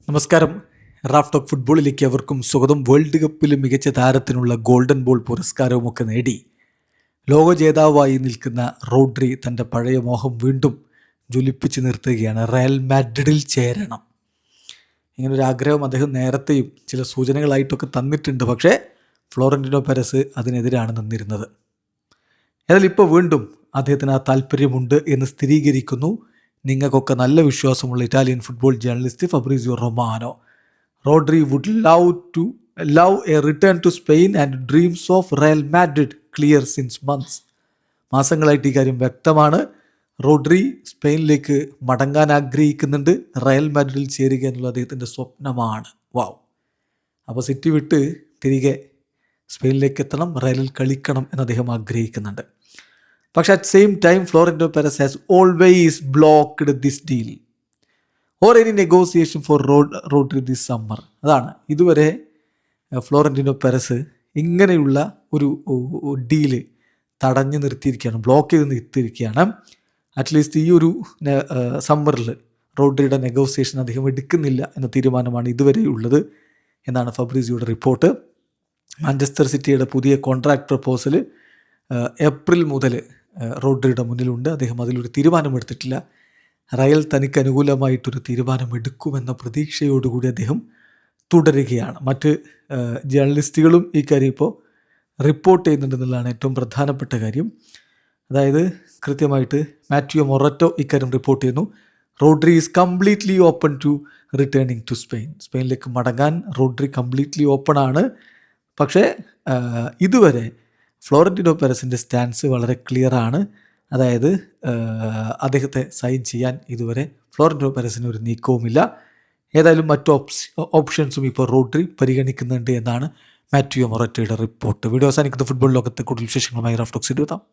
നമസ്കാരം. Raf talk ഫുട്ബോളിലേക്ക് അവർക്കും സ്വാഗതം. വേൾഡ് കപ്പിൽ മികച്ച താരത്തിനുള്ള ഗോൾഡൻ ബോൾ പുരസ്കാരവുമൊക്കെ നേടി ലോക ജേതാവായി നിൽക്കുന്ന റോഡ്രി തൻ്റെ പഴയ മോഹം വീണ്ടും ജ്വലിപ്പിച്ച് നിർത്തുകയാണ്. റയൽ മാഡ്രിഡിൽ ചേരണം, ഇങ്ങനൊരു ആഗ്രഹം അദ്ദേഹം നേരത്തെയും ചില സൂചനകളായിട്ടൊക്കെ തന്നിട്ടുണ്ട്. പക്ഷേ ഫ്ലോറന്റിനോ പെരസ് അതിനെതിരാണ് നിന്നിരുന്നത്. എന്നാൽ ഇപ്പോൾ വീണ്ടും അദ്ദേഹത്തിന് ആ താല്പര്യമുണ്ട് എന്ന് സ്ഥിരീകരിക്കുന്നു നിങ്ങൾക്കൊക്കെ നല്ല വിശ്വാസമുള്ള Italian football journalist Fabrizio Romano. Rodri would love a return to Spain and dreams of Real Madrid clear since months. മാസങ്ങളായിട്ട് ഈ കാര്യം വ്യക്തമാണ്. റോഡ്രി സ്പെയിനിലേക്ക് മടങ്ങാൻ ആഗ്രഹിക്കുന്നുണ്ട്. റയൽ മാഡ്രിഡിൽ ചേരുക എന്നുള്ള അദ്ദേഹത്തിൻ്റെ സ്വപ്നമാണ്. വാവ്. അപ്പോൾ സിറ്റി വിട്ട് തിരികെ സ്പെയിനിലേക്ക് എത്തണം, റയലിൽ കളിക്കണം എന്ന് അദ്ദേഹം ആഗ്രഹിക്കുന്നുണ്ട്. പക്ഷേ at same time Florentino Perez has always blocked this deal or any negotiation for Rodri this summer. അതാണ് ഇതുവരെ ഫ്ലോറന്റിനോ പെരസ് ഇങ്ങനെയുള്ള ഒരു ഡീല് തടഞ്ഞു നിർത്തിയിരിക്കുകയാണ്, ബ്ലോക്ക് ചെയ്ത് നിർത്തിയിരിക്കുകയാണ്. അറ്റ്ലീസ്റ്റ് ഈ ഒരു സമ്മറിൽ റോഡ്രിയുടെ നെഗോസിയേഷൻ അദ്ദേഹം എടുക്കുന്നില്ല എന്ന തീരുമാനമാണ് ഇതുവരെ ഉള്ളത് എന്നാണ് ഫബ്രീസിയോയുടെ റിപ്പോർട്ട്. മാഞ്ചസ്റ്റർ സിറ്റിയുടെ പുതിയ കോൺട്രാക്ട് പ്രപ്പോസൽ ഏപ്രിൽ മുതൽ റോഡ്രിയുടെ മുന്നിലുണ്ട്. അദ്ദേഹം അതിലൊരു തീരുമാനമെടുത്തിട്ടില്ല. റയൽ തനിക്ക് അനുകൂലമായിട്ടൊരു തീരുമാനമെടുക്കുമെന്ന പ്രതീക്ഷയോടുകൂടി അദ്ദേഹം തുടരുകയാണ്. മറ്റ് ജേർണലിസ്റ്റുകളും ഈ കാര്യം ഇപ്പോൾ റിപ്പോർട്ട് ചെയ്യുന്നുണ്ടെന്നുള്ളതാണ് ഏറ്റവും പ്രധാനപ്പെട്ട കാര്യം. അതായത് കൃത്യമായിട്ട് മാറ്റിയോ മൊററ്റോ ഇക്കാര്യം റിപ്പോർട്ട് ചെയ്യുന്നു. Rodri is completely open to returning to Spain. സ്പെയിനിലേക്ക് മടങ്ങാൻ റോഡ്രി കംപ്ലീറ്റ്ലി ഓപ്പൺ ആണ്. പക്ഷേ ഇതുവരെ ഫ്ലോറന്റിനോ പെരസിൻ്റെ സ്റ്റാൻസ് വളരെ ക്ലിയർ ആണ്. അതായത് അദ്ദേഹത്തെ സൈൻ ചെയ്യാൻ ഇതുവരെ ഫ്ലോറന്റിനോ പെരസിന് ഒരു നീക്കവുമില്ല. ഏതായാലും മറ്റു ഓപ്ഷൻസും ഇപ്പോൾ റോഡ്രി പരിഗണിക്കുന്നുണ്ട് എന്നാണ് മാറ്റിയോ മൊററ്റോയുടെ റിപ്പോർട്ട്. വീഡിയോ അവസാനിക്കുന്ന ഫുട്ബോൾ ലോകത്തെ കൂടുതൽ വിശേഷങ്ങളുമായി റാഫ് ടോക്സ് എത്താം.